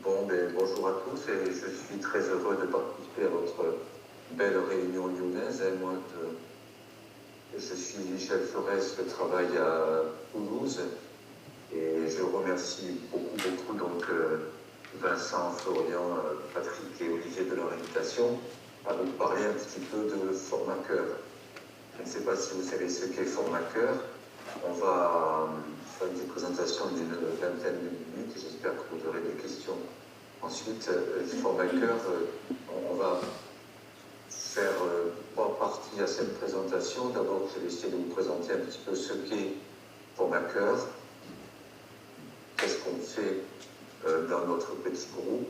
Bonjour à tous et je suis très heureux de participer à votre belle réunion lyonnaise. Je suis Michel Forest, je travaille à Toulouse et je remercie beaucoup Vincent, Florian, Patrick et Olivier de leur invitation à vous parler un petit peu de Formateur. Je ne sais pas si vous savez ce qu'est Formateur. On va faire une présentation d'une vingtaine de minutes. J'espère que vous aurez des questions. Ensuite, Formateur, on va faire trois parties à cette présentation. D'abord, je vais essayer de vous présenter un petit peu ce qu'est Formateur, qu'est-ce qu'on fait dans notre petit groupe,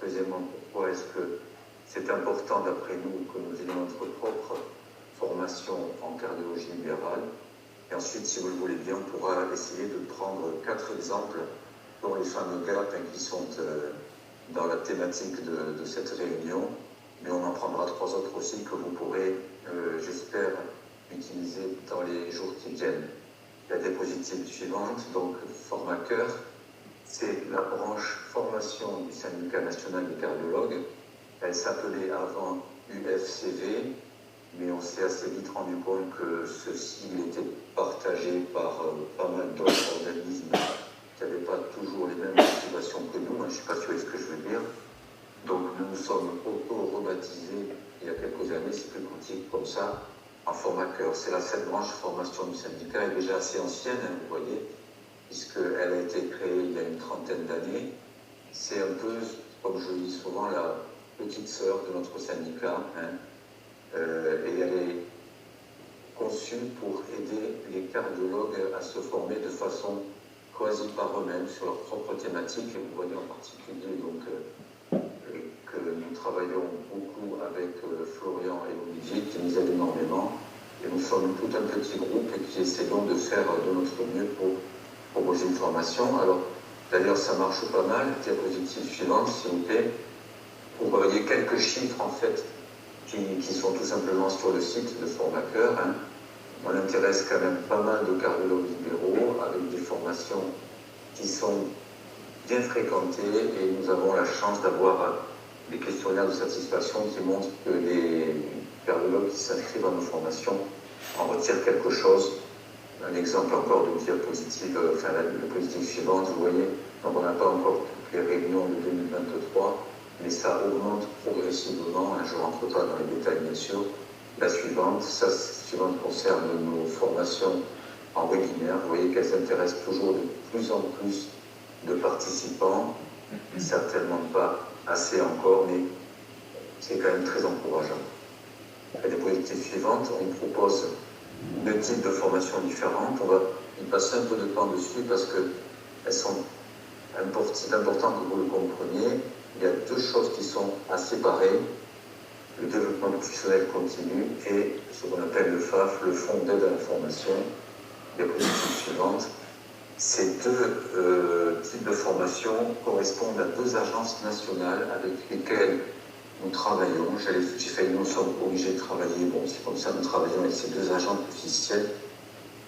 deuxièmement, pourquoi est-ce que c'est important d'après nous que nous ayons notre propre formation en cardiologie libérale. Et ensuite, si vous le voulez bien, on pourra essayer de prendre 4 exemples, dont les fameux gaps qui sont dans la thématique de cette réunion. Mais on en prendra 3 autres aussi que vous pourrez, j'espère, utiliser dans les jours qui viennent. La diapositive suivante, donc Formateur, c'est la branche formation du syndicat national des cardiologues. Elle s'appelait avant UFCV, mais on s'est assez vite rendu compte que ceci était partagé par pas mal d'autres organismes qui n'avaient pas toujours les mêmes motivations que nous. Je ne sais pas si vous voyez ce que je veux dire. Donc nous nous sommes auto-rebaptisés il y a quelques années, c'est plus pratique comme ça, en Formateur. Cette branche formation du syndicat est déjà assez ancienne, vous voyez, puisqu'elle a été créée il y a une trentaine d'années. C'est un peu, comme je dis souvent, la petite sœur de notre syndicat, et elle est conçue pour aider les cardiologues à se former de façon quasi par eux-mêmes sur leur propre thématique. Et vous voyez en particulier que nous travaillons beaucoup avec Florian et Olivier qui nous aident énormément. Et nous sommes tout un petit groupe et qui essayons de faire de notre mieux pour proposer une formation. Alors, d'ailleurs, ça marche pas mal. Diapositive suivante, s'il vous plaît. Vous voyez quelques chiffres, en fait, qui sont tout simplement sur le site de Formateur. On intéresse quand même pas mal de cardiologues libéraux avec des formations qui sont bien fréquentées et nous avons la chance d'avoir des questionnaires de satisfaction qui montrent que les cardiologues qui s'inscrivent à nos formations en retirent quelque chose. Un exemple encore de diapositive, la diapositive suivante, vous voyez, donc on n'a pas encore toutes les réunions de 2023, mais ça augmente progressivement. Je ne rentre pas dans les détails, bien sûr. La suivante concerne nos formations en webinaire. Vous voyez qu'elles intéressent toujours de plus en plus de participants. Certainement pas assez encore, mais c'est quand même très encourageant. La diapositive suivante, on propose 2 types de formations différentes. On va y passer un peu de temps dessus parce que c'est important que vous le compreniez. Il y a 2 choses qui sont à séparer, le développement professionnel continu et ce qu'on appelle le FAF, le Fonds d'aide à la formation. Diapositive suivante. Ces 2 types de formation correspondent à 2 agences nationales avec lesquelles nous travaillons. Nous sommes obligés de travailler, c'est comme ça, nous travaillons avec ces 2 agences officielles,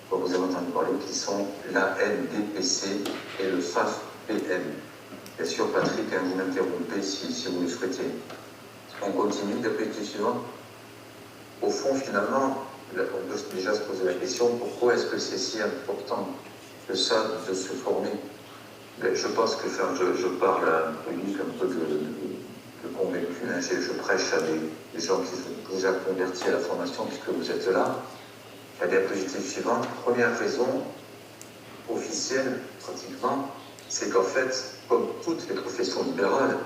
comme vous avez entendu parler, qui sont l'ANDPC et le FAF-PM. Bien sûr, Patrick, vous m'interrompez si vous le souhaitez. On continue, diapositive suivante. Au fond, finalement, on peut déjà se poser la question, pourquoi est-ce que c'est si important que ça, de se former? Je pense que je parle à un public un peu de convaincu. Je prêche à des gens qui sont déjà convertis à la formation puisque vous êtes là. La diapositive suivante, première raison officielle, pratiquement, c'est qu'en fait, comme toutes les professions libérales,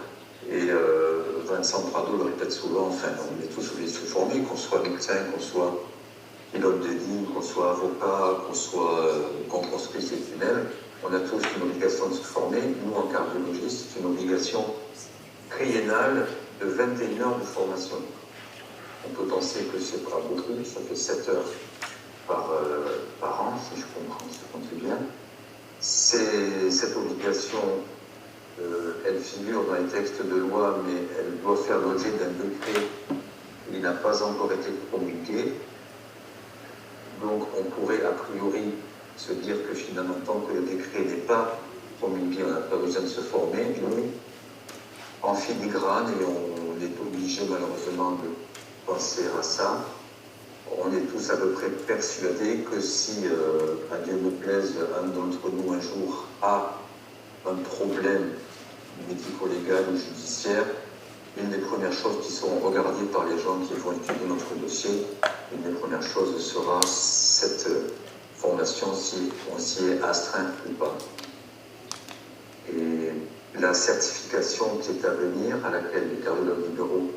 et Vincent Prado le répète souvent, on est tous obligés de se former, qu'on soit médecin, qu'on soit pilote de ligne, qu'on soit avocat, qu'on construise des tunnels, on a tous une obligation de se former. Nous, en cardiologie, c'est une obligation triennale de 21 heures de formation. On peut penser que c'est pas beaucoup, ça fait 7 heures par an, si je compte bien. Cette obligation, elle figure dans les textes de loi, mais elle doit faire l'objet d'un décret qui n'a pas encore été promulgué. Donc on pourrait a priori se dire que finalement, tant que le décret n'est pas comme il dit, on n'a pas besoin de se former, mais en filigrane, et on est obligé malheureusement de penser à ça, on est tous à peu près persuadés que si, à Dieu me plaise, un d'entre nous un jour a un problème médico-légal ou judiciaire, une des premières choses qui seront regardées par les gens qui vont étudier notre dossier, une des premières choses sera cette formation, si on s'y est astreint ou pas. Et la certification qui est à venir, à laquelle les cardiologues libéraux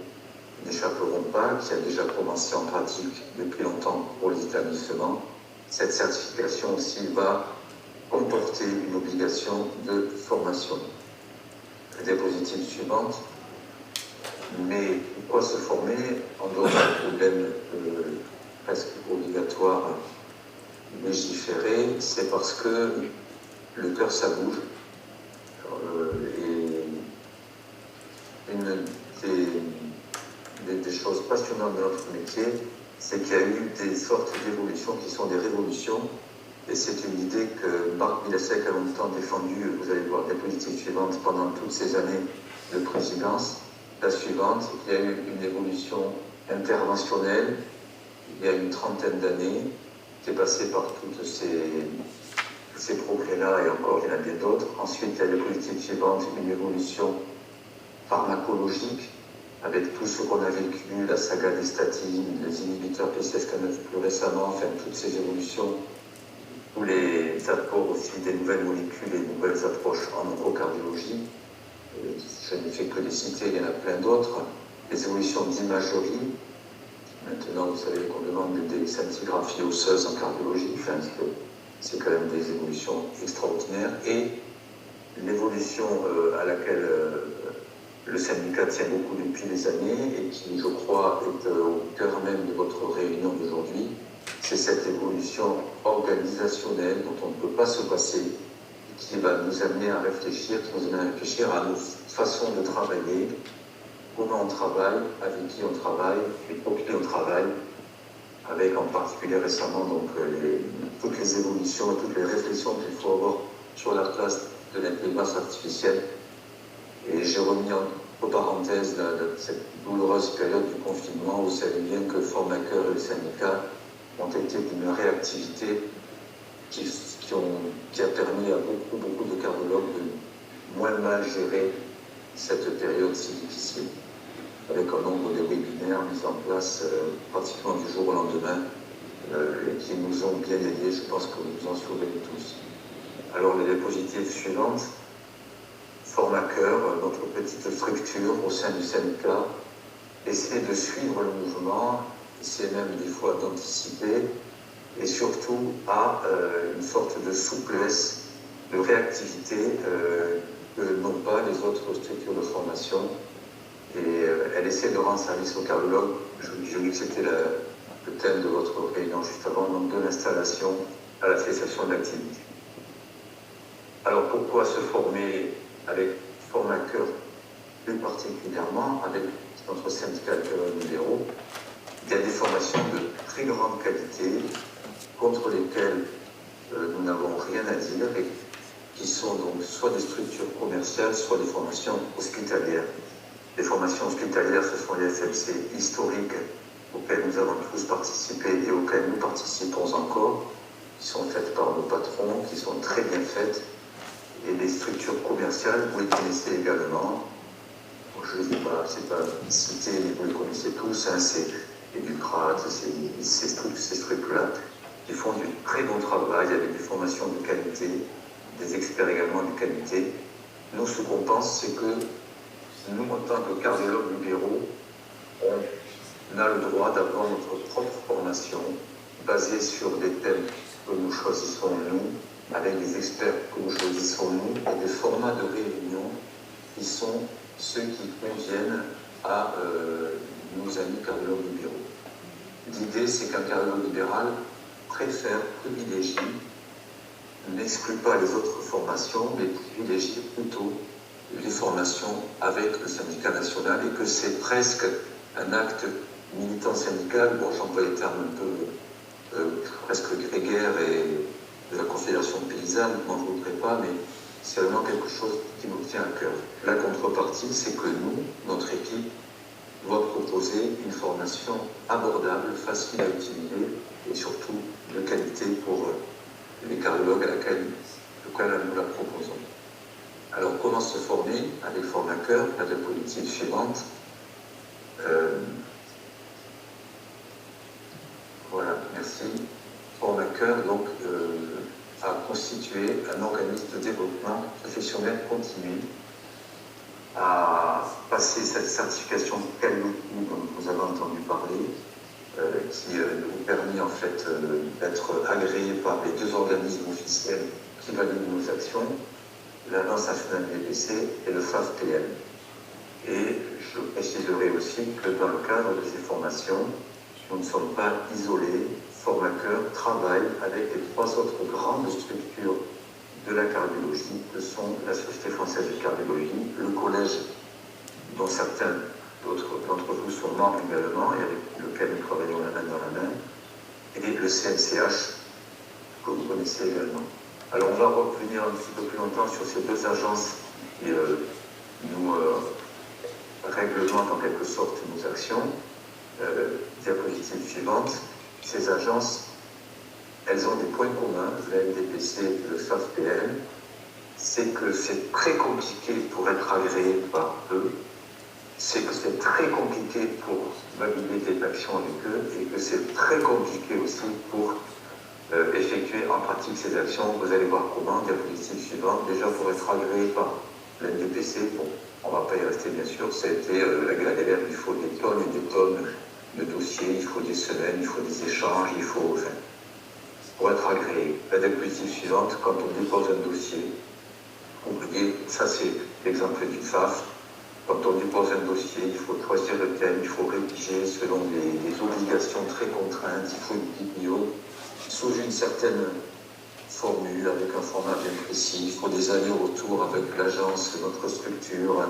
n'échapperont pas, qui a déjà commencé en pratique depuis longtemps pour les établissements, cette certification aussi va comporter une obligation de formation. La diapositive suivante. Mais pourquoi se former en dehors d'un problème presque obligatoire légiféré? C'est parce que le cœur, ça bouge. Et une des choses passionnantes de notre métier, c'est qu'il y a eu des sortes d'évolutions qui sont des révolutions. Et c'est une idée que Marc Bilasek a longtemps défendue, vous allez voir la politique suivante, pendant toutes ces années de présidence. La suivante, c'est qu'il y a eu une évolution interventionnelle il y a une trentaine d'années, qui est passée par tous ces progrès-là, et encore il y en a bien d'autres. Ensuite, il y a la politique suivante, une évolution pharmacologique, avec tout ce qu'on a vécu, la saga des statines, les inhibiteurs PCSK9 plus récemment, enfin toutes ces évolutions, tous les apports aussi des nouvelles molécules et nouvelles approches en oncocardiologie. Je ne fais que les citer, il y en a plein d'autres. Les évolutions d'imagerie. Maintenant, vous savez qu'on demande des scintigraphies osseuses en cardiologie. Enfin, c'est quand même des évolutions extraordinaires. Et l'évolution à laquelle le syndicat tient beaucoup depuis des années et qui, je crois, est au cœur même de votre réunion d'aujourd'hui, c'est cette évolution organisationnelle dont on ne peut pas se passer, qui va nous amener à réfléchir, à nos façons de travailler, comment on travaille, avec qui on travaille et pour qui on travaille, avec en particulier récemment donc, toutes les évolutions et toutes les réflexions qu'il faut avoir sur la place de l'intelligence artificielle. Et j'ai remis entre parenthèses cette douloureuse période du confinement. Vous savez bien que Formaker et le syndicat ont été d'une réactivité qui a permis à beaucoup de cardiologues de moins mal gérer cette période si difficile, avec un nombre de webinaires mis en place pratiquement du jour au lendemain, et qui nous ont bien aidés. Je pense que vous vous en souvenez tous. Alors, les diapositives suivantes. Formaker, notre petite structure au sein du syndicat, essaie de suivre le mouvement, essaie même des fois d'anticiper, et surtout a une sorte de souplesse, de réactivité que n'ont pas les autres structures de formation. Et elle essaie de rendre service aux cardiologues. Je dis que c'était le thème de votre réunion juste avant, donc de l'installation à la cessation d'activité. Alors pourquoi se former avec Formaker plus particulièrement, avec notre syndicat de cardiologues libéraux? Il y a des formations de très grande qualité contre lesquelles nous n'avons rien à dire et qui sont donc soit des structures commerciales, soit des formations hospitalières. Les formations hospitalières, ce sont les FMC historiques auxquelles nous avons tous participé et auxquelles nous participons encore, qui sont faites par nos patrons, qui sont très bien faites. Et les structures commerciales, vous les connaissez également. Je ne sais pas, c'est pas cité, mais vous les connaissez tous, hein, c'est Educrate, ces structures-là, qui font du très bon travail avec des formations de qualité, des experts également de qualité. Nous, ce qu'on pense, c'est que nous, en tant que cardiologues libéraux, on a le droit d'avoir notre propre formation basée sur des thèmes que nous choisissons nous, avec des experts que nous choisissons nous, et des formats de réunion qui sont ceux qui conviennent à nos amis cardiologues libéraux. L'idée, c'est qu'un cardiologue libéral privilégie, n'exclut pas les autres formations, mais privilégie plutôt les formations avec le syndicat national, et que c'est presque un acte militant syndical, bon, j'emploie les termes un peu presque grégaires et de la Confédération paysanne, je n'en voudrais pas, mais c'est vraiment quelque chose qui nous tient à cœur. La contrepartie, c'est que nous, notre équipe, doit proposer une formation abordable, facile à utiliser et surtout de qualité pour les cardiologues à laquelle nous la proposons. Alors, comment se former avec Formaker? La diapositive suivante. Voilà, merci. Formaker, donc, a constitué un organisme de développement professionnel continu, a passé cette certification CALOUTI dont vous avez entendu parler, qui nous permet en fait d'être agréé par les deux organismes officiels qui valident nos actions, l'Agence nationale DPC et le FAF-PM. Et je préciserai aussi que dans le cadre de ces formations, nous ne sommes pas isolés. Formaker travaille avec les trois autres grandes structures de la cardiologie, que sont la Société française de cardiologie, le collège, dont certains d'entre vous sont membres également, et avec lequel nous travaillons la main dans la main, et le CNCH, que vous connaissez également. Alors on va revenir un petit peu plus longtemps sur ces deux agences qui nous réglementent en quelque sorte nos actions. Diapositive suivante. Ces agences, elles ont des points communs, la NDPC et le FAF-PM, c'est que c'est très compliqué pour être agréé par eux, c'est que c'est très compliqué pour valider des actions avec eux, et que c'est très compliqué aussi pour effectuer en pratique ces actions. Vous allez voir comment, diapositive suivante, déjà pour être agréé par l'NDPC, bon, on ne va pas y rester bien sûr, ça a été la galère, il faut des tonnes et des tonnes de dossiers, il faut des semaines, il faut des échanges, il faut, enfin, pour être agréé. La diapositive suivante, quand on dépose un dossier, oubliez, ça c'est l'exemple du FAF, quand on dépose un dossier, il faut choisir le thème, il faut rédiger selon des obligations très contraintes, il faut une biblio, sous une certaine formule, avec un format bien précis, il faut des allers-retours avec l'agence, notre structure,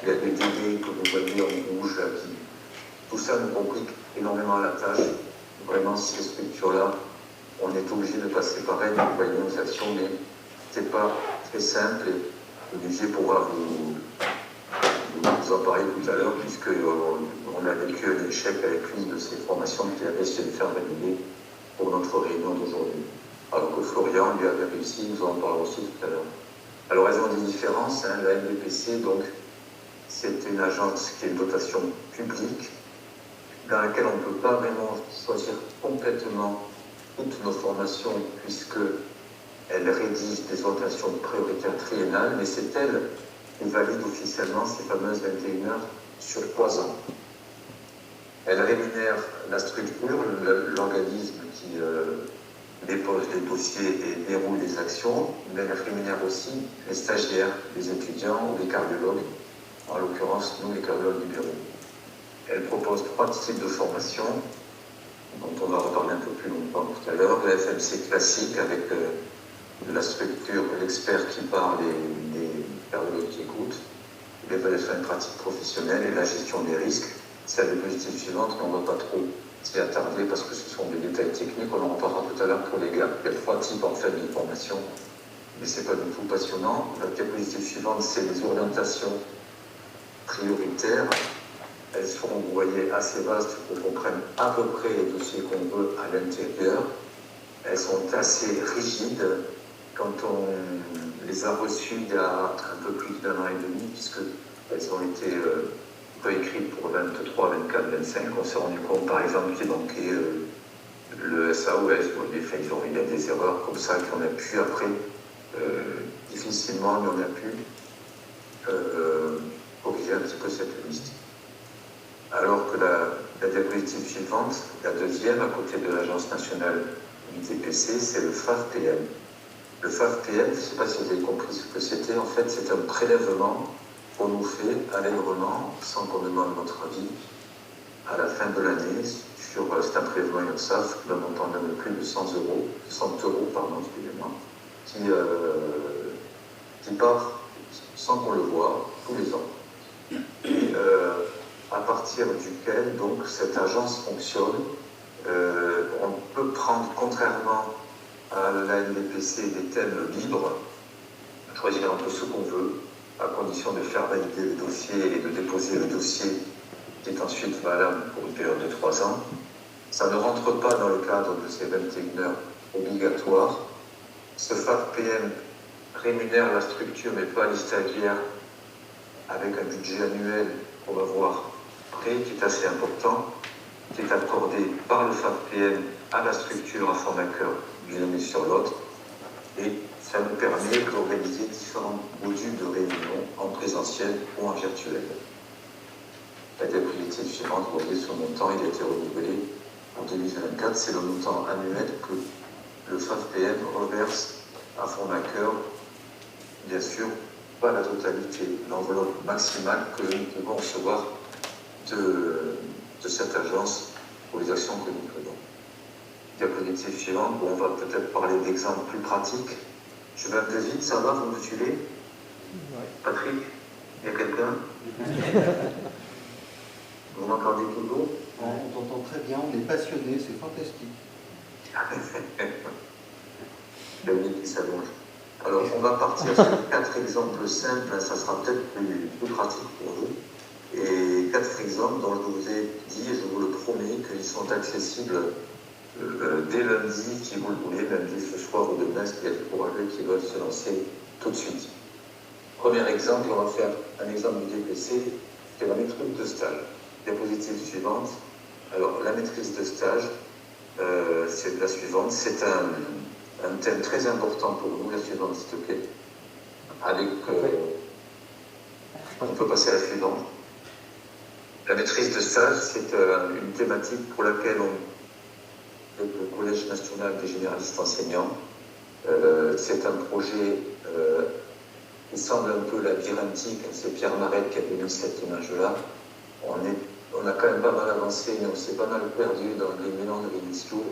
il y a des délais que vous voyez en rouge, qui tout ça nous complique énormément la tâche. Vraiment, ces structures-là, on est obligé de passer par elles, de voyer nos actions, mais c'est pas très simple. Et Olivier pourra vous en parler tout à l'heure, puisqu'on a vécu un échec avec une de ces formations qui avait essayé de faire valider pour notre réunion d'aujourd'hui. Alors que Florian lui avait réussi, nous en parlera aussi tout à l'heure. Alors, elles ont des différences. La NDPC, donc, c'est une agence qui a une dotation publique, dans laquelle on ne peut pas vraiment choisir complètement toutes nos formations, puisqu'elle rédige des orientations prioritaires triennales, mais c'est elle qui valide officiellement ces fameuses 21 heures sur 3 ans. Elle rémunère la structure, l'organisme qui dépose les dossiers et déroule les actions, mais elle rémunère aussi les stagiaires, les étudiants ou les cardiologues, en l'occurrence nous les cardiologues du bureau. Elle propose 3 types de formations, dont on va reparler un peu plus longtemps tout à l'heure. Le FMC classique avec la structure, l'expert qui parle et les cardiologues qui écoutent, l'évaluation des pratiques professionnelles et la gestion des risques. C'est la diapositive suivante, mais on ne va pas trop s'y attarder parce que ce sont des détails techniques. On en reparlera tout à l'heure pour les gars. Il y a 3 types en fait de formations, mais ce n'est pas du tout passionnant. La diapositive suivante, c'est les orientations prioritaires. Elles seront, vous voyez, assez vastes pour qu'on prenne à peu près les dossiers qu'on veut à l'intérieur. Elles sont assez rigides. Quand on les a reçues il y a un peu plus d'1 an et demi, puisqu'elles ont été réécrites pour 23, 24, 25, on s'est rendu compte, par exemple, qu'il manquait le SAOS. Il y a des erreurs comme ça qu'on a pu après, difficilement, mais on a pu corriger un petit peu cette liste. Alors que la diapositive suivante, la deuxième, à côté de l'Agence nationale du DPC, c'est le FAF-PM. Le FAF-PM, je ne sais pas si vous avez compris ce que c'était, en fait, c'est un prélèvement qu'on nous fait allègrement, sans qu'on demande notre avis, à la fin de l'année, sur c'est un prélèvement URSSAF d'un montant de plus de 100 euros, excusez-moi, qui part sans qu'on le voie tous les ans. Et à partir duquel donc cette agence fonctionne, on peut prendre, contrairement à la NDPC, des thèmes libres choisir un peu ce qu'on veut, à condition de faire valider le dossier et de déposer le dossier qui est ensuite valable pour une période de 3 ans. Ça ne rentre pas dans le cadre de ces 21 heures obligatoires. Ce FAF-PM rémunère la structure, mais pas les stagiaires, avec un budget annuel qu'on va voir après, qui est assez important, qui est accordé par le FAF-PM à la structure à formateur d'une année sur l'autre. Et ça nous permet d'organiser différents modules de réunion en présentiel ou en virtuel. La diapositive suivante, vous voyez ce montant, il a été renouvelé en 2024. C'est le montant annuel que le FAF-PM reverse à formateur, bien sûr, pas la totalité, l'enveloppe maximale que nous pouvons recevoir de cette agence pour les actions que nous faisons. Diapositive suivante, où on va peut-être parler d'exemples plus pratiques. Je vais un peu vite, ça va, vous me suivez? Patrick, il y a quelqu'un? Vous m'entendez toujours? On t'entend très bien, on est passionné, c'est fantastique. Le nez qui s'allonge. Alors, on va partir sur 4 exemples simples, ça sera peut-être plus pratique pour vous. Et 4 exemples dont je vous ai dit, et je vous le promets, qu'ils sont accessibles dès lundi, si vous le voulez, lundi ce soir ou demain, s'il y a des courageux qui veulent se lancer tout de suite. Premier exemple, on va faire un exemple du DPC, c'est la maîtrise de stage. Diapositive suivante. Alors, la maîtrise de stage, c'est la suivante. C'est un thème très important pour nous, la suivante, s'il te plaît. Avec, on peut passer à la suivante. La maîtrise de stage, c'est une thématique pour laquelle le Collège national des généralistes enseignants, c'est un projet qui semble un peu labyrinthique. C'est Pierre Marette qui a mis cette image-là. On a quand même pas mal avancé, mais on s'est pas mal perdu dans les méandres initiaux.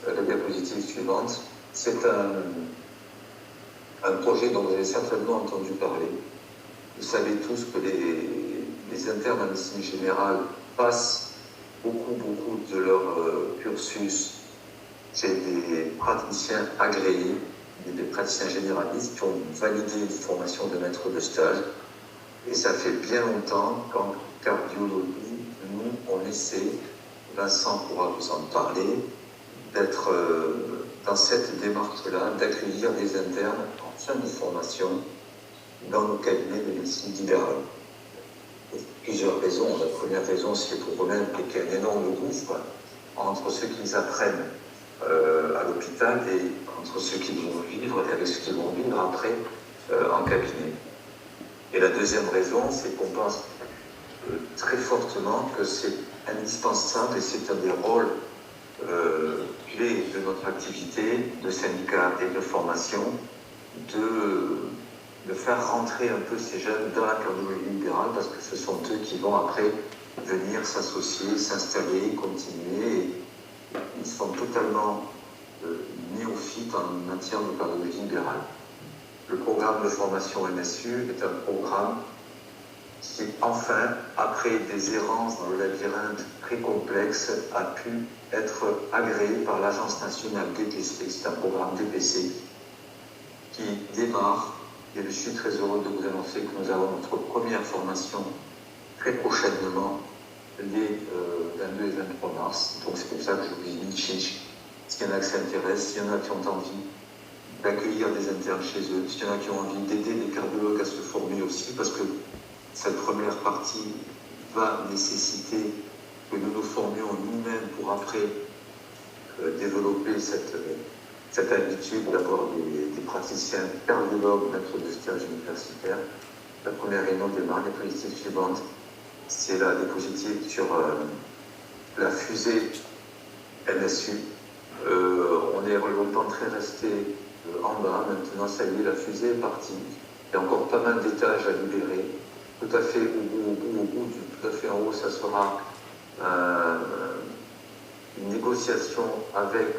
La diapositive suivante. C'est un projet dont vous avez certainement entendu parler. Vous savez tous que les internes en médecine générale passent beaucoup de leur cursus chez des praticiens agréés, des praticiens généralistes qui ont validé une formation de maître de stage. Et ça fait bien longtemps qu'en cardiologie, nous, on essaie, Vincent pourra vous en parler, d'être dans cette démarche-là, d'accueillir des internes en fin de formation dans nos cabinets de médecine libérale. Pour plusieurs raisons. La première raison, c'est pour remettre qu'il y a un énorme gouffre entre ceux qu'ils apprennent à l'hôpital et entre ceux qu'ils vont vivre et avec ceux qu'ils vont vivre après en cabinet. Et la deuxième raison, c'est qu'on pense très fortement que c'est indispensable et c'est un des rôles clés de notre activité de syndicat et de formation de faire rentrer un peu ces jeunes dans la cardiologie libérale parce que ce sont eux qui vont après venir s'associer, s'installer, continuer. Et ils sont totalement néophytes en matière de cardiologie libérale. Le programme de formation MSU est un programme qui, enfin, après des errances dans le labyrinthe très complexe, a pu être agréé par l'Agence nationale DPC. C'est un programme DPC qui démarre. Et je suis très heureux de vous annoncer que nous avons notre première formation très prochainement, les 22 et 23 mars. Donc c'est pour ça que je vous ai mis chiche. S'il y en a qui s'intéressent, s'il y en a qui ont envie d'accueillir des internes chez eux, s'il y en a qui ont envie d'aider les cardiologues à se former aussi, parce que cette première partie va nécessiter que nous nous formions nous-mêmes pour après développer cette habitude d'avoir des praticiens cardiologues, maîtres de stage universitaires. La première réunion démarre. Les politiques suivantes, c'est la diapositive sur la fusée MSU. On est longtemps très resté en bas. Maintenant, ça y est, la fusée est partie. Il y a encore pas mal d'étages à libérer. Tout à fait au bout, tout à fait en haut, ça sera une négociation avec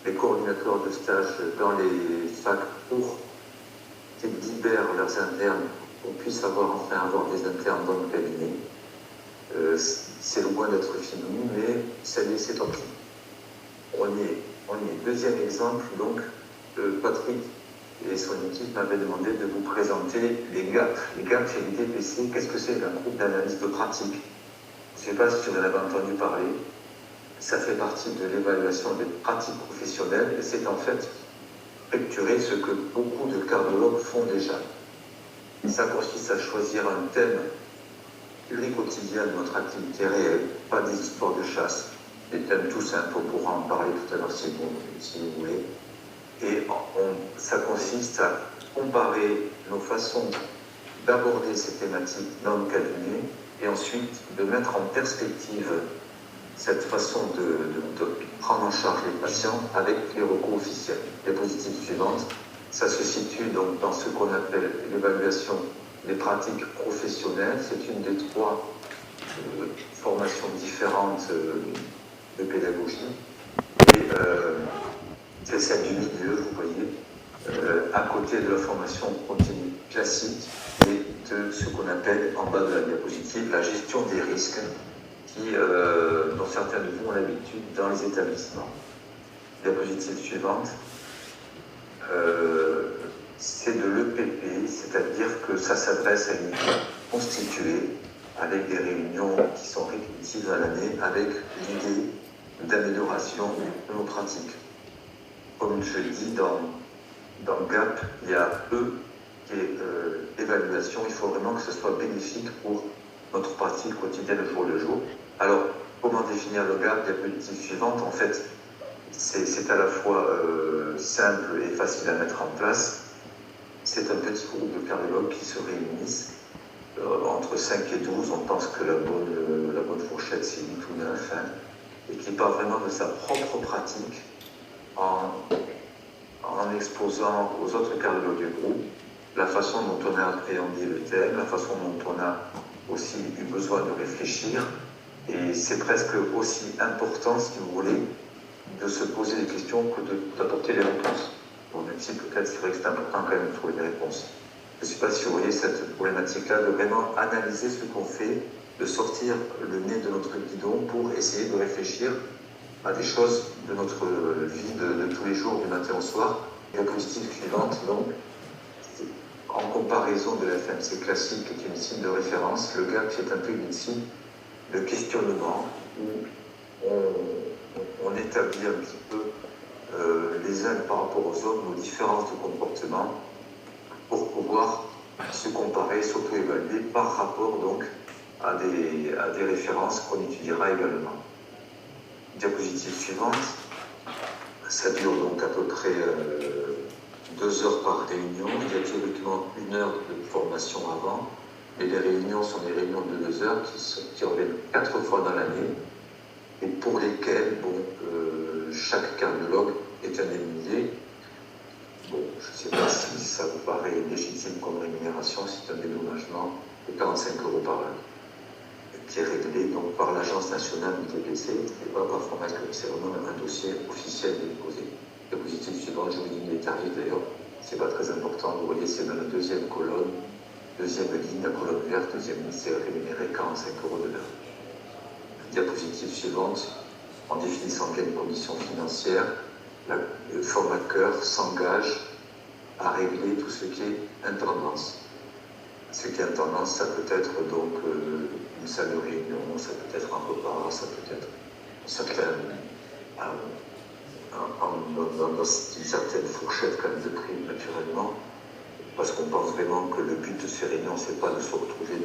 les coordinateurs de stage dans les facs pour qu'ils libèrent leurs internes, qu'on puisse avoir des internes dans le cabinet. C'est loin d'être fini, mais ça y est, c'est en train. On y est. Deuxième exemple, donc, Patrick et son équipe m'avait demandé de vous présenter les GAP. Les GAP, c'est les DPC. Qu'est-ce que c'est? Un groupe d'analyse de pratique. Je ne sais pas si vous en avez entendu parler. Ça fait partie de l'évaluation des pratiques professionnelles et c'est en fait structurer ce que beaucoup de cardiologues font déjà. Ça consiste à choisir un thème quotidien de notre activité réelle, pas des histoires de chasse, des thèmes tout simples, on pourra en parler tout à l'heure si vous voulez. Et ça consiste à comparer nos façons d'aborder ces thématiques dans le cabinet et ensuite de mettre en perspective cette façon de prendre en charge les patients avec les recours officiels. Diapositive suivante, ça se situe donc dans ce qu'on appelle l'évaluation des pratiques professionnelles. C'est une des trois formations différentes de pédagogie. Et c'est celle du milieu, vous voyez, à côté de la formation continue classique et de ce qu'on appelle, en bas de la diapositive, la gestion des risques dont certains de vous ont l'habitude dans les établissements. Diapositive suivante. C'est de l'EPP, c'est-à-dire que ça s'adresse à une équipe constituée avec des réunions qui sont répétitives à l'année, avec l'idée d'amélioration de nos pratiques. Comme je le dis, dans GAP, il y a E qui est évaluation. Il faut vraiment que ce soit bénéfique pour notre pratique quotidienne jour le jour. Alors, comment définir le GAP? Diapositive suivante, en fait, c'est à la fois simple et facile à mettre en place. C'est un petit groupe de cardiologues qui se réunissent entre 5 et 12. On pense que la bonne fourchette, c'est 8 ou 9, hein, et qui parle vraiment de sa propre pratique en exposant aux autres cardiologues du groupe la façon dont on a appréhendé le thème, la façon dont on a aussi eu besoin de réfléchir. Et c'est presque aussi important, si vous voulez, de se poser des questions que d'apporter les réponses. Bon, même si peut-être c'est vrai que c'est important quand même de trouver des réponses. Je ne sais pas si vous voyez cette problématique-là, de vraiment analyser ce qu'on fait, de sortir le nez de notre guidon pour essayer de réfléchir à des choses de notre vie de tous les jours, du matin au soir. Diapositive suivante, donc, en comparaison de la FMC classique, qui est une cible de référence, le GAP est un peu une cible de questionnement où on établit un petit peu les uns par rapport aux autres nos différences de comportement pour pouvoir se comparer, s'auto-évaluer par rapport donc à des références qu'on étudiera également. Diapositive suivante, ça dure donc à peu près 2 heures par réunion. Il y a théoriquement 1 heure de formation avant, mais les réunions sont des réunions de 2 heures qui reviennent 4 fois dans l'année et pour lesquelles chaque cardiologue est indemnisé. Bon, je ne sais pas si ça vous paraît légitime comme rémunération, c'est un dédommagement de 45 € par heure, qui est réglé donc par l'Agence nationale du TPC et pas par Formateur. C'est vraiment un dossier officiel déposé. Diapositive suivante, je vous dis les tarifs d'ailleurs, c'est pas très important, vous voyez, c'est dans la deuxième colonne, deuxième ligne, la colonne verte, deuxième ligne, c'est rémunéré 45 € de l'heure. Diapositive suivante, en définissant bien les conditions financières, le formateur s'engage à régler tout ce qui est intendance. Ce qui est intendance, ça peut être donc une salle de réunion, ça peut être un repas, ça peut être dans une certaine fourchette quand même de prix, naturellement, parce qu'on pense vraiment que le but de ces réunions, c'est pas de se retrouver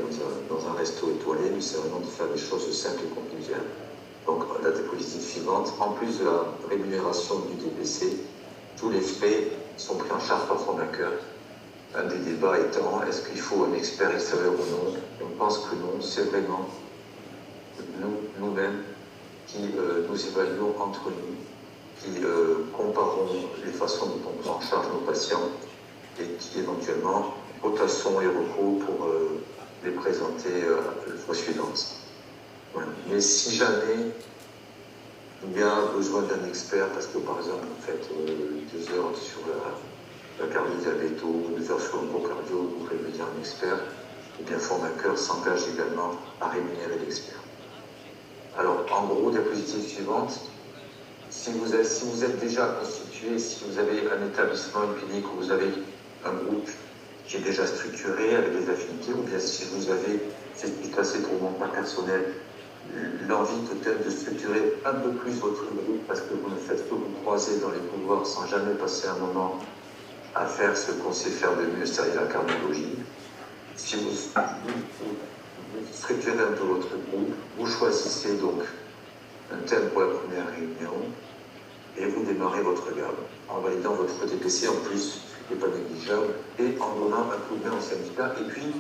dans un resto étoilé, mais c'est vraiment de faire des choses simples et conviviales. Donc la diapositive suivante, en plus de la rémunération du DPC, tous les frais sont pris en charge par formateur. Un des débats étant, est-ce qu'il faut un expert extérieur ou non? On pense que non, c'est vraiment nous-mêmes qui nous évaluons entre nous, qui comparons les façons dont on prend en charge nos patients et qui éventuellement potassons les recours pour les présenter la fois suivante. Voilà. Mais si jamais il y a besoin d'un expert, parce que par exemple vous faites 2 heures sur la cardio-diabéto, 2 heures sur le cardio, vous voulez dire un expert, et bien formateur s'engage également à rémunérer l'expert. Alors en gros, diapositive suivante, si vous êtes déjà constitué, si vous avez un établissement, une clinique, où vous avez un groupe qui est déjà structuré avec des affinités, ou bien si vous avez, c'est assez pour mon cas personnel, l'envie peut-être de structurer un peu plus votre groupe parce que vous ne faites que vous croiser dans les couloirs sans jamais passer un moment à faire ce qu'on sait faire de mieux, c'est-à-dire la cardiologie. Si vous structurez un peu votre groupe, vous choisissez donc un thème pour la première réunion et vous démarrez votre gamme en validant votre TPC en plus, ce qui n'est pas négligeable, et en donnant un coup de main au syndicat. Et puis,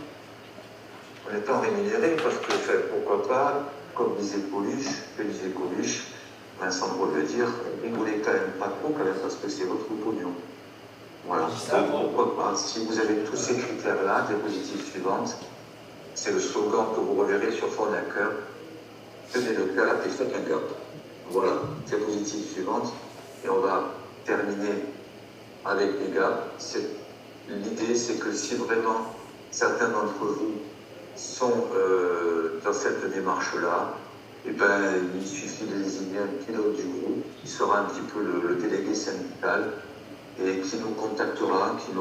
en étant rémunéré, parce que pourquoi pas, comme disait Coluche, Vincent Paul veut dire, rigolez quand même pas trop quand même parce que c'est votre pognon. Voilà. Donc, pourquoi pas, si vous avez tous ces critères-là, diapositive suivante, c'est le slogan que vous reverrez sur Fornacker, tenez le cap et faites un gap. Voilà, diapositive suivante, et on va terminer avec les gaps. L'idée, c'est que si vraiment certains d'entre vous sont dans cette démarche-là, eh ben, il suffit de désigner un pilote du groupe qui sera un petit peu le délégué syndical et qui nous contactera, qui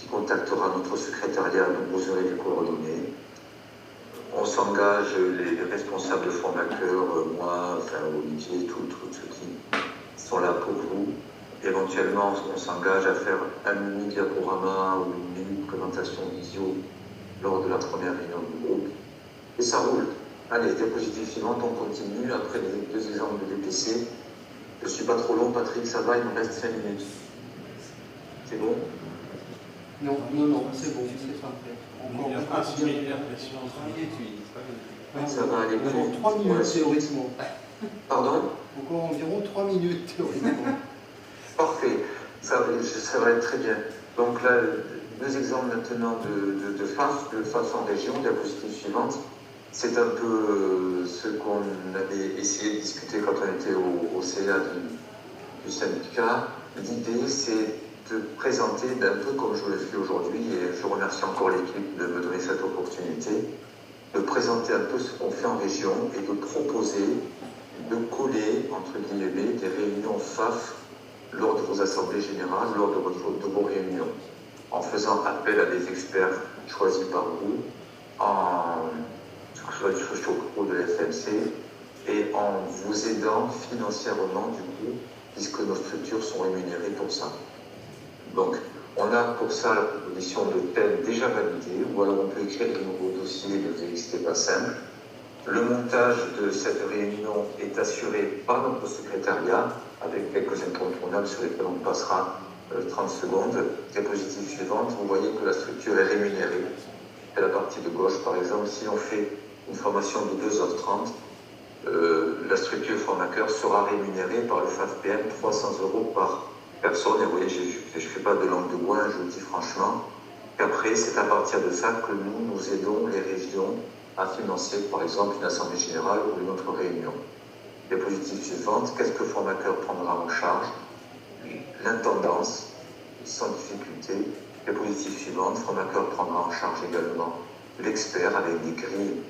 contactera notre secrétariat, donc vous aurez les coordonnées. On s'engage, les responsables de formateurs, moi, enfin Olivier, tous ceux qui sont là pour vous. Éventuellement, on s'engage à faire un mini-diaporama ou une mini-présentation visio lors de la première réunion du groupe. Et ça roule. Allez, diapositive suivante, on continue. Après les 2 exemples de DPC, je ne suis pas trop long, Patrick, ça va, il me reste 5 minutes. C'est bon? Non, c'est bon, c'est parfait. Il y a pas similaire, ça va aller plus vite. 3 minutes théoriquement. Pardon? Encore environ 3 minutes théoriquement. Parfait, ça va être très bien. Donc là, 2 exemples maintenant de face en région, diapositive suivante. C'est un peu ce qu'on avait essayé de discuter quand on était au CA du syndicat. L'idée, c'est de présenter, un peu comme je le fais aujourd'hui, et je remercie encore l'équipe de me donner cette opportunité, de présenter un peu ce qu'on fait en région et de proposer, de coller, entre guillemets, des réunions FAF lors de vos assemblées générales, lors de vos réunions, en faisant appel à des experts choisis par vous, que ce soit du socio-pro de la FMC, et en vous aidant financièrement, du coup, puisque nos structures sont rémunérées pour ça. Donc, on a pour ça la proposition de thème déjà validée, ou alors on peut écrire de nouveaux dossiers, mais vous savez que ce n'était pas simple. Le montage de cette réunion est assuré par notre secrétariat, avec quelques incontournables sur lesquels on passera 30 secondes. Diapositive suivante, vous voyez que la structure est rémunérée. C'est la partie de gauche, par exemple, si on fait une formation de 2h30, la structure formateur sera rémunérée par le FAFPM 300 € par personne. Et vous voyez, je ne fais pas de langue de bois, je vous le dis franchement. Qu'après, c'est à partir de ça que nous aidons les régions à financer, par exemple, une assemblée générale ou une autre réunion. Diapositive suivante, qu'est-ce que le formateur prendra en charge? L'intendance, sans difficulté. Diapositive suivante, le formateur prendra en charge également l'expert avec des grilles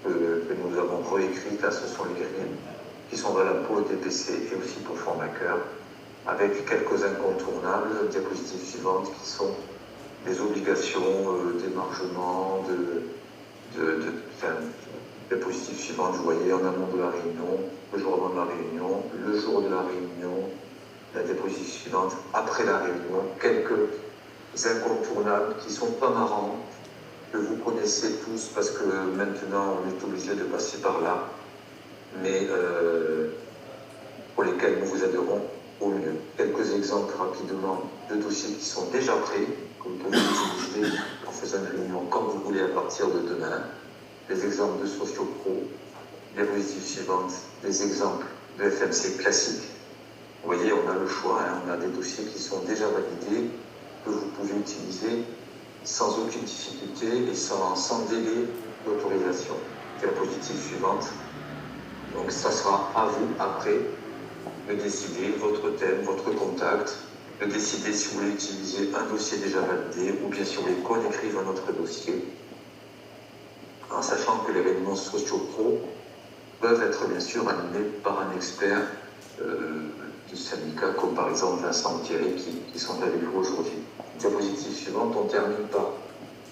que nous avons réécrites. Là, ce sont les grilles qui sont valables pour le TPC et aussi pour le formateur, avec quelques incontournables. Diapositive suivante, qui sont des obligations d'émargement, diapositive suivante, vous voyez, en amont de la réunion, le jour avant de la réunion, le jour de la réunion, la diapositive suivante, après la réunion, quelques incontournables qui ne sont pas marrants, que vous connaissez tous parce que maintenant on est obligé de passer par là, mais pour lesquels nous vous aiderons au mieux. Quelques exemples rapidement de dossiers qui sont déjà prêts, que vous pouvez utiliser en faisant une réunion comme vous voulez à partir de demain. Des exemples de socio-pro, diapositive suivante, des exemples de FMC classiques. Vous voyez, on a le choix, hein, on a des dossiers qui sont déjà validés, que vous pouvez utiliser sans aucune difficulté et sans délai d'autorisation. Diapositive suivante. Donc ça sera à vous, après, de décider votre thème, votre contact, de décider si vous voulez utiliser un dossier déjà validé ou bien si vous voulez qu'on écrive un autre dossier. En sachant que les réunions socio-pro peuvent être bien sûr animés par un expert du syndicat, comme par exemple Vincent Thierry, qui sont avec vous aujourd'hui. Diapositive suivante, on termine par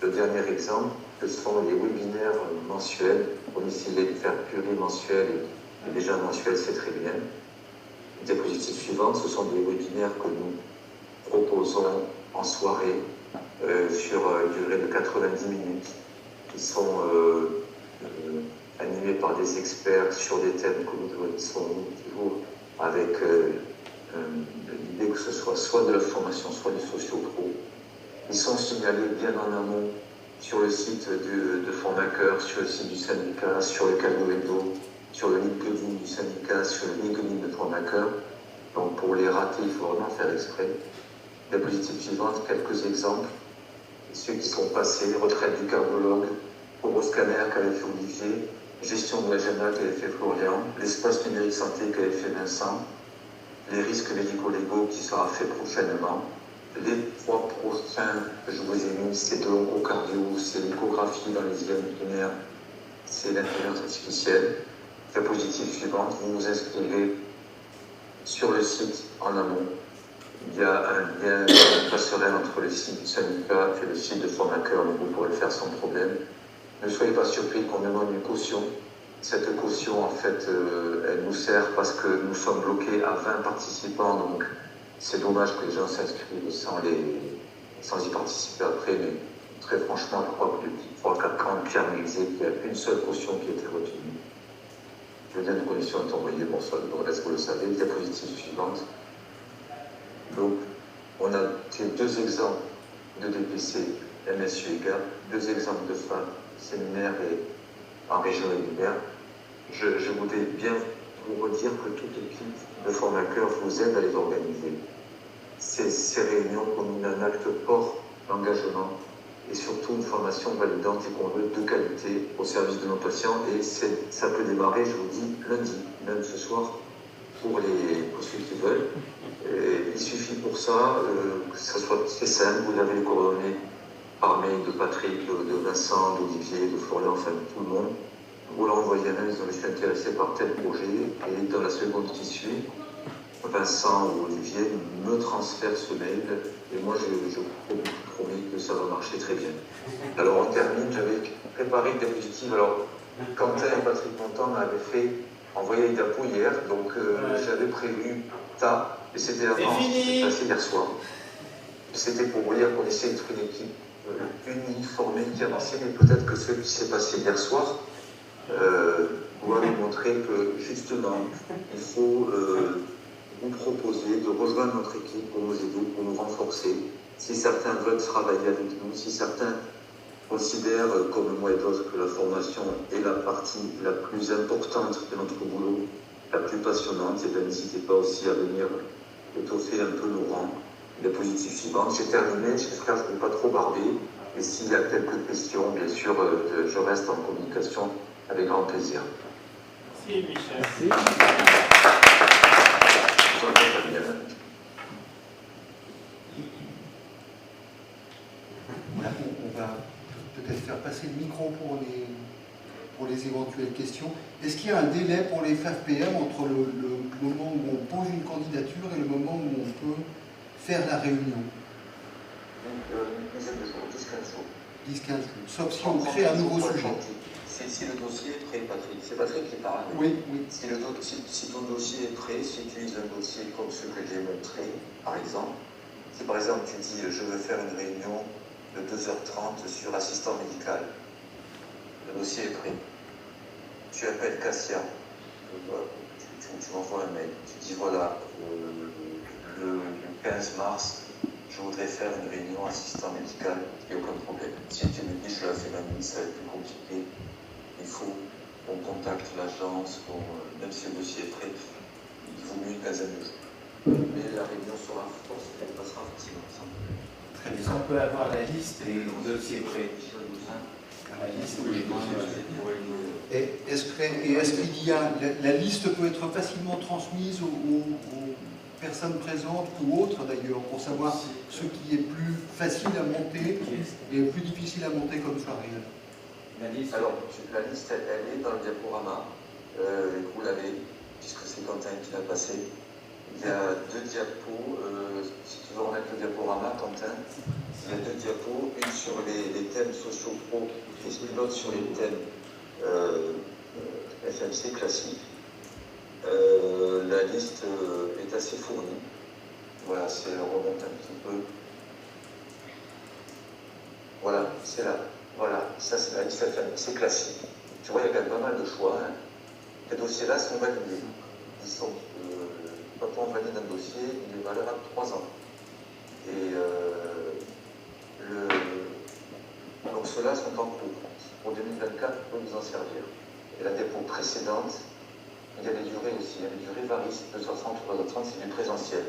le dernier exemple, ce sont les webinaires mensuels. On essaie de faire plurimensuels et déjà mensuels, c'est très bien. Diapositive suivante, ce sont des webinaires que nous proposons en soirée sur une durée de 90 minutes, qui sont animés par des experts sur des thèmes que nous choisissons toujours avec l'idée que ce soit de la formation, soit du socio-pro. Ils sont signalés bien en amont sur le site de Formaker, sur le site du syndicat, sur le canal Hebdo, sur le LinkedIn du syndicat, sur le LinkedIn de Formaker. Donc pour les rater, il faut vraiment faire exprès. Diapositive suivante, quelques exemples. Ceux qui sont passés, retraite du cardiologue, Scanner qu'avait fait Olivier, gestion de l'agenda qu'avait fait Florian, l'espace numérique santé qu'avait fait Vincent, les risques médico-légaux qui sera fait prochainement. Les 3 prochains que je vous ai mis, c'est de l'oncocardio, c'est l'échographie dans les îles binaires, c'est l'intelligence artificielle. Diapositive suivante, vous vous inscrivez sur le site en amont. Il y a un lien passerelle entre le site du syndicat et le site de Formaker, donc vous pourrez le faire sans problème. Ne soyez pas surpris qu'on demande une caution. Cette caution, en fait, elle nous sert parce que nous sommes bloqués à 20 participants, donc c'est dommage que les gens s'inscrivent sans y participer après, mais très franchement, je crois que depuis 3-4 ans, Pierre me disait qu'il y a une seule caution qui a été retenue. Le lien de condition est envoyé, bon, ça, le reste, vous le savez. Diapositive suivante. Donc, on a fait 2 exemples de DPC, MSU et GAP, 2 exemples de FAT, séminaire et en région webinaire. Je voudrais bien vous redire que toute l'équipe de Formaker vous aide à les organiser. Ces réunions combinent un acte fort d'engagement et surtout une formation validante et qu'on veut de qualité au service de nos patients. Et ça peut démarrer, je vous dis, lundi, même ce soir, pour ceux qui veulent. Et il suffit pour ça que ça soit très simple. Vous avez les coordonnées par mail de Patrick, de Vincent, d'Olivier, de Florian, enfin de tout le monde. Vous leur envoyez un mail, je suis intéressé par tel projet, et dans la seconde qui suit, Vincent ou Olivier me transfèrent ce mail, et moi je vous promets que ça va marcher très bien. Alors on termine, j'avais préparé une diapositive. Alors Quentin et Patrick Montant m'avaient envoyé les diapos hier, donc j'avais prévu ça, et c'était avant, c'est passé hier soir. C'était pour vous dire qu'on essaie d'être une équipe unie, formée, qui avançait, mais peut-être que ce qui s'est passé hier soir doit nous montrer que justement, il faut vous proposer de rejoindre notre équipe pour nous aider, pour nous renforcer. Si certains veulent travailler avec nous, si certains considèrent, comme moi et d'autres, que la formation est la partie la plus importante de notre boulot, la plus passionnante, et bien n'hésitez pas aussi à venir étoffer un peu nos rangs. Diapositive suivante. J'ai terminé, j'espère que je ne vais pas trop barber. Et s'il y a quelques questions, bien sûr, je reste en communication avec grand plaisir. Merci, Michel. Merci. On va peut-être faire passer le micro pour les éventuelles questions. Est-ce qu'il y a un délai pour les FAFPM entre le moment où on pose une candidature et le moment où on peut faire la réunion? Donc, une dizaine de jours, 10-15 jours. 10-15 jours, sauf si on crée un nouveau sujet. Si le dossier est prêt, Patrick, c'est Patrick qui parle. Oui, oui. Si ton dossier est prêt, si tu utilises un dossier comme ce que j'ai montré, par exemple, si par exemple tu dis je veux faire une réunion de 2h30 sur assistant médical, le dossier est prêt. Tu appelles Cassia, tu m'envoies un mail, tu dis voilà, le 15 mars, je voudrais faire une réunion assistant médical, il n'y a aucun problème. Si tu me dis je la fais la nuit, ça va être plus compliqué, il faut qu'on contacte l'agence, même si le dossier est prêt, il vaut mieux une quinzaine de jours. Mais la réunion sera forte, elle passera facilement ensemble. Très bien. On peut avoir la liste des dossiers prêts. La liste où les Et est-ce qu'il y a, la liste peut être facilement transmise aux personnes présentes ou autres d'ailleurs, pour savoir ce qui est plus facile à monter et plus difficile à monter comme soirée? Alors, la liste, elle est dans le diaporama. vous l'avez, puisque c'est Quentin qui l'a passé. Il y a 2 diapos, si tu veux remettre le diaporama, Quentin, il y a 2 diapos, une sur les thèmes socio-pro et l'autre sur les thèmes FMC classiques. La liste est assez fournie. Voilà, c'est remonte un petit peu. Voilà, c'est là. Voilà, ça c'est la liste FMC classique. Tu vois, il y a quand même pas mal de choix. Hein. Ces dossiers-là sont validés. Ils sont, quand on valide un dossier, il est valable 3 ans. Et donc ceux-là sont en cours. Pour 2024, on peut vous en servir. Et la dépôt précédente, il y a des durées aussi. Les durées varient, 2h30 ou 3h30, c'est du présentiel.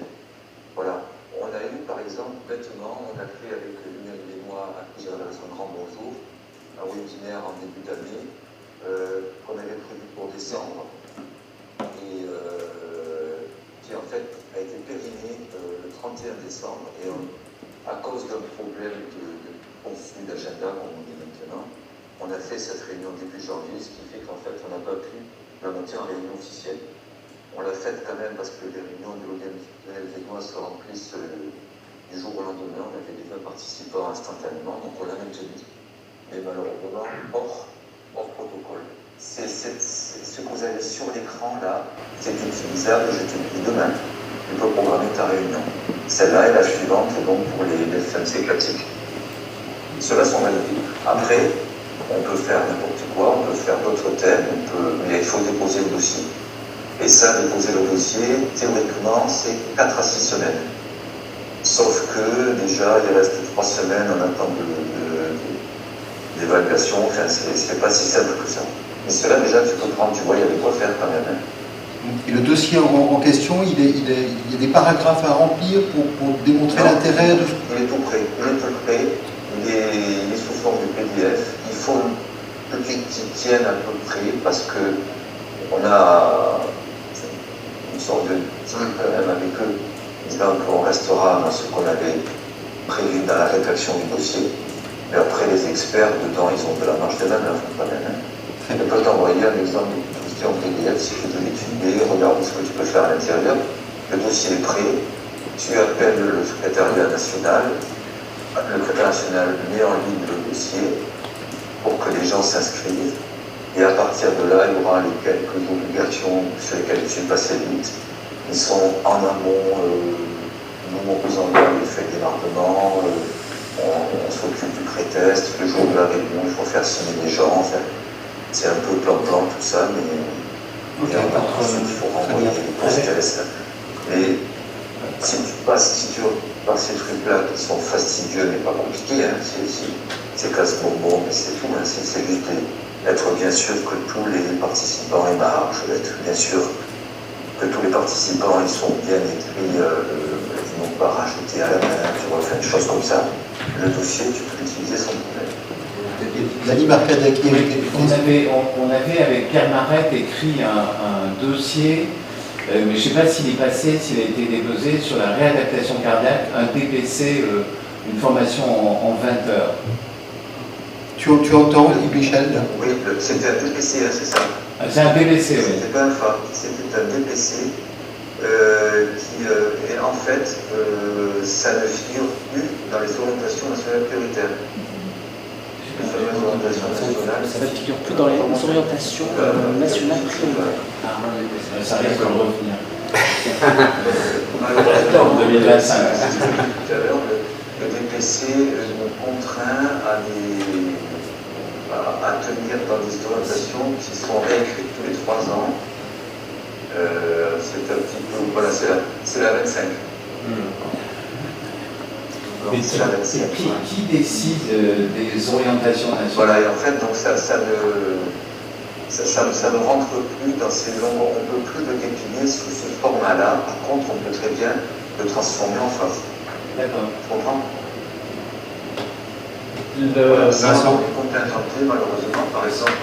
Voilà. On a eu, par exemple, bêtement, on a fait avec Lionel et moi, à qui j'adresse un grand bonjour, un webinaire en début d'année, qu'on avait prévu pour décembre, et qui en fait a été périmé le 31 décembre. Et à cause d'un problème de conflit d'agenda, comme on dit maintenant, on a fait cette réunion début janvier, ce qui fait qu'en fait on n'a pas pu la monter en réunion officielle. On l'a faite quand même parce que les réunions de l'ODM se remplissent du jour au lendemain. On avait déjà participants instantanément, donc on l'a maintenue. Mais malheureusement, hors protocole. Ce que vous avez sur l'écran là, c'est utilisable, je te le dis demain. Tu peux programmer ta réunion. Celle-là est la suivante, donc pour les FMC classiques. Ceux-là sont validés. Après, on peut faire n'importe quoi, on peut faire d'autres thèmes, mais il faut déposer le dossier. Et ça, déposer le dossier, théoriquement, c'est 4 à 6 semaines. Sauf que déjà, il reste 3 semaines en attente d'évaluation. Enfin, c'est pas si simple que ça. Mais cela, déjà, tu peux prendre, tu vois, il y avait quoi faire quand même. Hein. Et le dossier en question, il y a des paragraphes à remplir pour démontrer l'intérêt de... Il est tout prêt. Il est sous forme de PDF. Il faut qu'il tienne à peu près parce que on a une sorte de deal quand même avec eux, disant qu'on restera dans ce qu'on avait prévu dans la rédaction du dossier. Mais après, les experts, dedans, ils ont de la marge de manœuvre quand même. Hein. Je peux t'envoyer un exemple de dossier en PDF si tu veux l'étudier, regarde ce que tu peux faire à l'intérieur. Le dossier est prêt, tu appelles le secrétariat national, le secrétariat national met en ligne le dossier pour que les gens s'inscrivent. Et à partir de là, il y aura les quelques obligations sur lesquelles je suis passé vite. Ils sont en amont, nous vous envoyons les feuilles d'émargement, on s'occupe du pré-test, le jour de la réunion, il faut faire signer les gens. Enfin, c'est un peu plan-plan tout ça, mais ensuite il faut renvoyer les post-tests. Et si tu passes ces trucs-là qui sont fastidieux mais pas compliqués, hein, c'est casse-bonbon, mais c'est tout, hein, c'est juste être bien sûr que tous les participants aient marge, être bien sûr que tous les participants ils sont bien écrits, ils n'ont pas rajouté à la main, tu vois, faire des choses comme ça. Le dossier, tu peux l'utiliser sans problème. On avait avec Pierre Marette écrit un dossier, mais je ne sais pas s'il est passé, s'il a été déposé sur la réadaptation cardiaque, un DPC, une formation en 20 heures. Tu entends, Michel? Oui, c'était un DPC, hein, c'est ça. C'est un DPC, oui. C'était pas un FA, c'était un DPC et en fait, ça ne figure plus dans les orientations nationales prioritaires. Ça ne figure plus dans les orientations nationales prioritaires. Ça risque de revenir. En 2025. Tout à l'heure, le DPC nous contraint à tenir dans des orientations qui sont réécrites tous les 3 ans. C'est un petit peu, voilà, c'est la 25. Mais qui décide des orientations nationales? Voilà, et en fait, donc ça ne rentre plus dans ces longues, on ne peut plus le décliner sous ce format-là. Par contre, on peut très bien le transformer en phase. D'accord. Tu comprends? Vincent. Les contingentés, malheureusement, par exemple,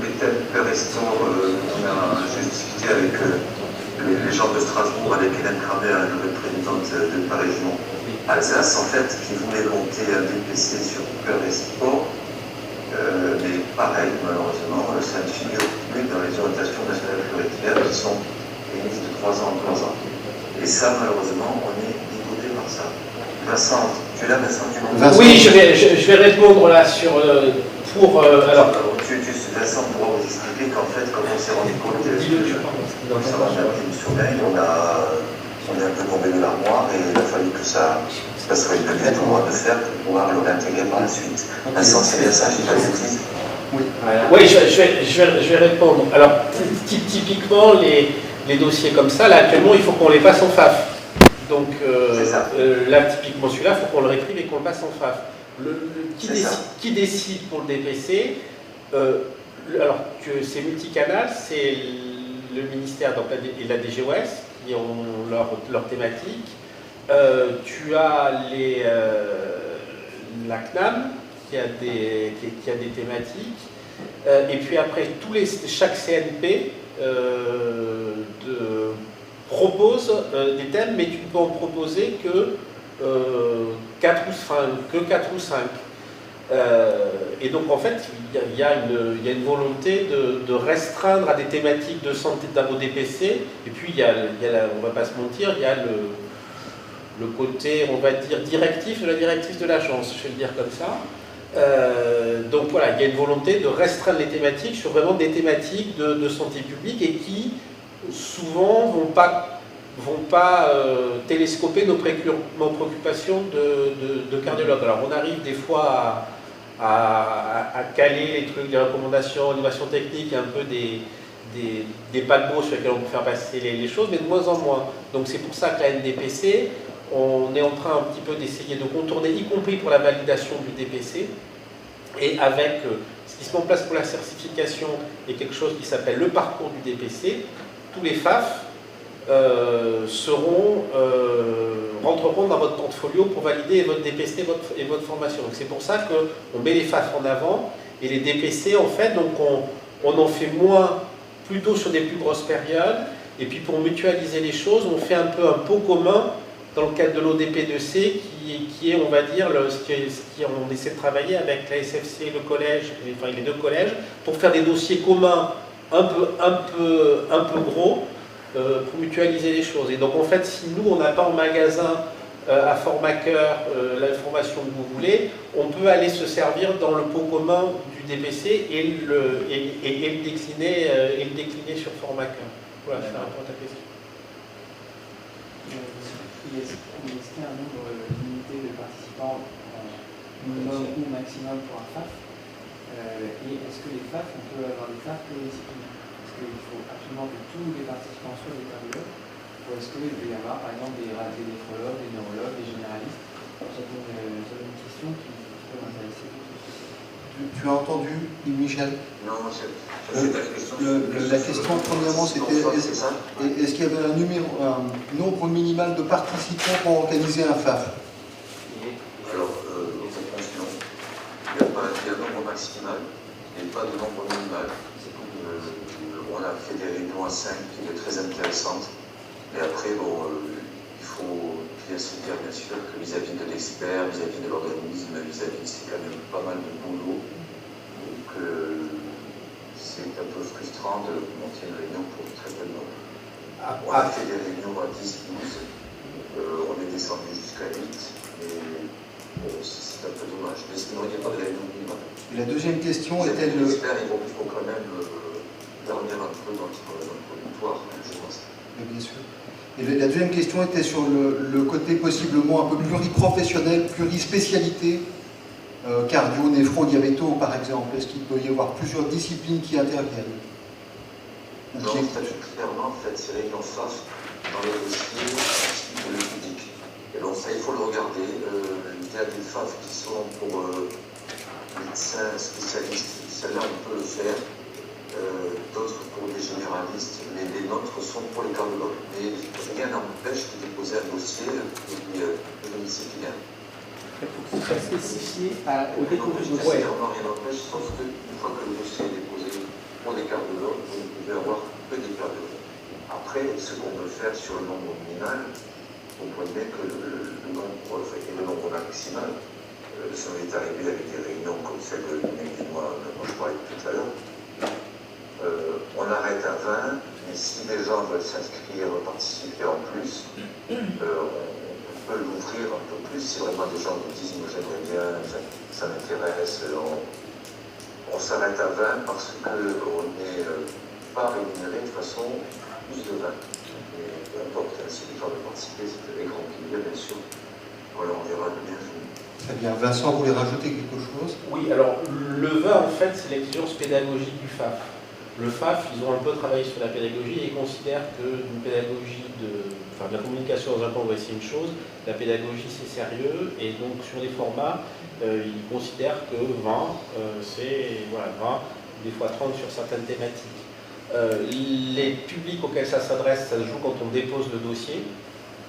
les thèmes Perestor, on a juste discuté avec les gens de Strasbourg, avec Hélène Kramer, la nouvelle présidente de la région Alsace, en fait, qui voulait monter un DPC sur Perestor, mais pareil, malheureusement, ça ne figure plus dans les orientations nationales prioritaires qui sont émises de 3 ans en 3 ans. Et ça, malheureusement, on est dégoûté par ça. Vincent, tu es là, Vincent, tu m'entends? Oui, je vais répondre là sur... alors... Vincent pourra vous expliquer qu'en fait, quand on s'est rendu compte que ça va un sommeil, on est un peu tombé de l'armoire et il a fallu que ça soit une bête au mois de fer pour pouvoir le réintégrer par la suite. Vincent, c'est bien ça, j'ai pas de bêtises? Oui, voilà. Oui, je vais répondre. Alors, typiquement, les dossiers comme ça, là, actuellement, il faut qu'on les passe en FAF. Donc, là, typiquement, celui-là, il faut qu'on le réprive et qu'on le passe en FAF. Qui décide pour le DPC? Alors, c'est multicanal, c'est le ministère et la DGOS qui ont leur thématique. Tu as la CNAM qui a des thématiques. Et puis après, chaque CNP propose des thèmes, mais tu ne peux en proposer que 4 ou 5. Et donc en fait, il y a une volonté de restreindre à des thématiques de santé d'un DPC. Et puis on va pas se mentir, il y a le côté, on va dire, directif de la directrice de l'agence, je vais le dire comme ça. Donc voilà, il y a une volonté de restreindre les thématiques sur vraiment des thématiques de santé publique et qui souvent vont pas télescoper nos préoccupations de cardiologue. Alors on arrive des fois à caler les trucs, les recommandations, l'innovation technique, un peu des paquebots sur lesquels on peut faire passer les choses, mais de moins en moins. Donc c'est pour ça que la NDPC, on est en train un petit peu d'essayer de contourner, y compris pour la validation du DPC, et avec ce qui se met en place pour la certification et quelque chose qui s'appelle le parcours du DPC, tous les FAF rentreront dans votre portfolio pour valider votre DPC et votre formation. Donc c'est pour ça qu'on met les FAF en avant, et les DPC, en fait, donc on en fait moins, plutôt sur des plus grosses périodes, et puis pour mutualiser les choses, on fait un peu un pot commun dans le cadre de l'ODP2C, qui est, on va dire, on essaie de travailler avec la SFC, le collège, enfin les 2 collèges, pour faire des dossiers communs un peu gros, pour mutualiser les choses. Et donc en fait, si nous, on n'a pas en magasin à Formaker l'information que vous voulez, on peut aller se servir dans le pot commun du DPC et le décliner sur Formaker. Voilà, je fais un peu à ta question. Est-ce qu'il y a un nombre limité de participants, minimum ou maximum pour un FAF? Et est-ce que les FAF, on peut avoir des FAF pluridisciplinaires? Est-ce qu'il faut absolument que tous les participants soient des cardiologues? Ou est-ce qu'il peut y avoir, par exemple, des néphrologues, des neurologues, des généralistes? C'est une question qui peut m'intéresser. Tu as entendu, Michel? Non, c'est la question. La question, premièrement, c'était est-ce qu'il y avait un nombre minimal de participants pour organiser un FAF? Alors, réponse non. Il y a un nombre maximal, et pas de nombre minimal. On a fait des réunions à 5 qui étaient très intéressantes. Et après, il faut bien se dire, bien sûr, que vis-à-vis de l'expert, vis-à-vis de l'organisme, c'est quand même pas mal de boulot. Donc, c'est un peu frustrant de monter une réunion pour très peu de nombre. On a fait des réunions à 10, 12, on est descendu jusqu'à 8, mais c'est un peu dommage. Mais sinon, il n'y a pas de réunion minimale. La deuxième question était les experts, il faut quand même dormir un peu dans notre auditoire, je pense. Bien sûr. Et la deuxième question était sur le côté possiblement un peu pluriprofessionnel, plurispécialité, cardio, néphro, diabéto par exemple. Est-ce qu'il peut y avoir plusieurs disciplines qui interviennent? Non, clairement, en fait, ces réunions FAF dans les dossiers de le public. Et donc ça, il faut le regarder. Il y a des FAF qui sont pour médecins spécialistes, celles-là on peut le faire. D'autres pour des généralistes, mais les nôtres sont pour les cardiologues. Mais rien n'empêche de déposer un dossier pluridisciplinaire. Il faut que ce soit spécifié au dépôt du dossier. Rien n'empêche, sauf qu'une fois que le dossier est déposé pour des cardiologues, vous ne pouvez avoir que des cardiologues. Après, ce qu'on peut faire sur le nombre minimal, vous voyez que le nombre maximal, ça m'est arrivé avec des réunions comme celle de moi je parlais tout à l'heure. on arrête à 20, mais si des gens veulent s'inscrire, participer en plus, on peut l'ouvrir un peu plus. Si vraiment des gens nous disent, moi j'aimerais bien, ça m'intéresse, on s'arrête à 20 parce qu'on n'est pas rémunéré de façon plus de 20. Et peu importe, si les gens veulent participer, c'est avec grand plaisir, bien sûr. Voilà, on verra le bienvenu. Très bien. Vincent, vous voulez rajouter quelque chose? Oui, alors le vin, en fait, c'est l'exigence pédagogique du FAF. Le FAF, ils ont un peu travaillé sur la pédagogie et considèrent qu'une pédagogie de la communication dans un camp, c'est une chose, la pédagogie c'est sérieux, et donc sur les formats, ils considèrent que 20, c'est 20, des fois 30 sur certaines thématiques. Les publics auxquels ça s'adresse, ça se joue quand on dépose le dossier.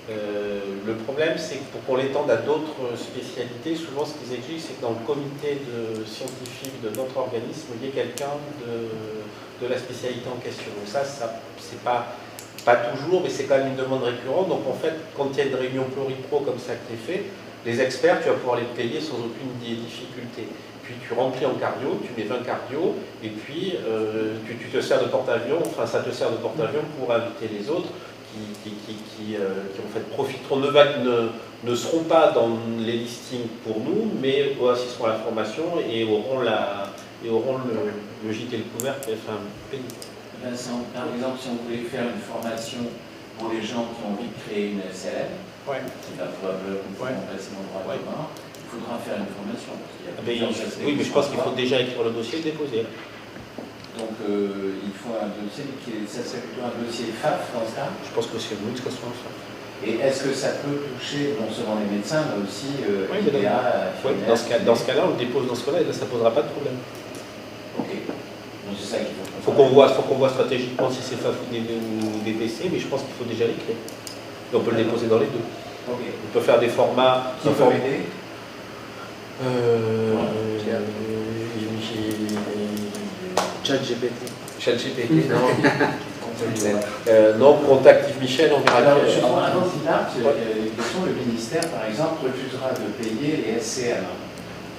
Le problème, c'est que pour qu'on l'étende à d'autres spécialités, souvent ce qu'ils exigent, c'est que dans le comité scientifique de notre organisme, il y ait quelqu'un de la spécialité en question. Donc ça c'est pas toujours, mais c'est quand même une demande récurrente. Donc en fait, quand il y a une réunion pluripro comme ça qui est fait, les experts, tu vas pouvoir les payer sans aucune difficulté. Puis tu remplis en cardio, tu mets 20 cardio, et puis tu te sers de porte-avions, enfin ça te sert de porte-avions pour inviter les autres qui en fait profiteront, ne seront pas dans les listings pour nous, mais assisteront à la formation et auront le gîte et le couvert qui est payé. Vincent, par exemple, si on voulait faire une formation pour les gens qui ont envie de créer une SLM, qui va probablement remplacer mon droit commun, il faudra faire une formation. Oui, mais je pense qu'il faut déjà écrire le dossier et le déposer. Donc il faut un dossier, ça serait plutôt un dossier FAF dans ce cas. Je pense que c'est mieux que ce soit un FAF. Et est-ce que ça peut toucher non seulement les médecins, mais aussi IPA, dans ce cas-là, on le dépose dans ce cas-là et là, ça ne posera pas de problème. Ok. Donc c'est ça qu'il faut. Faut qu'on voit stratégiquement si c'est FAF ou DPC, mais je pense qu'il faut déjà l'écrire. Et on peut le déposer dans les deux. Okay. On peut faire des formats. Qui peut aider ChatGPT, non. Non, contacte Yves Michel, on verra. Alors, justement, avant qu'il parte, il y a une question. Le ministère, par exemple, refusera de payer les SCM.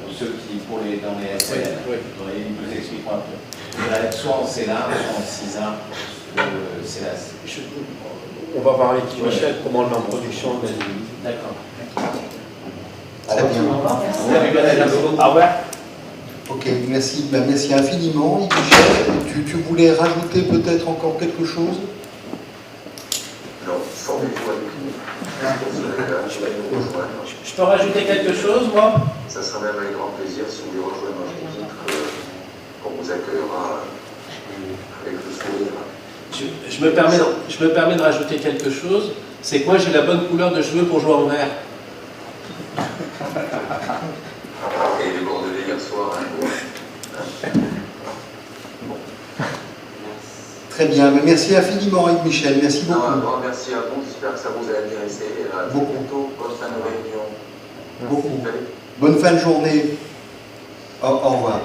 Pour ceux qui, dans les SCM, ils nous expliqueront un peu. Soit en CELA, soit en CISA, CELAS. On va voir avec Yves Michel comment on le met en production. D'accord. Très bien. Au revoir. Ok, merci, merci infiniment. Yves Michel, tu voulais rajouter peut-être encore quelque chose? Non, formez-vous avec nous. Je peux rajouter quelque chose, moi? Ça sera même avec grand plaisir si vous voulez rejoindre notre équipe, qu'on vous accueillera avec le sourire. Je me permets de rajouter quelque chose, c'est que moi j'ai la bonne couleur de cheveux pour jouer en vert. Et les Bordelais hier soir, Très bien, mais merci infiniment Yves Michel, merci beaucoup. Un grand merci à vous, j'espère que ça vous a intéressé. À beaucoup. Bientôt, bonne fin de réunion. Beaucoup. Bonne fin de journée. Au revoir.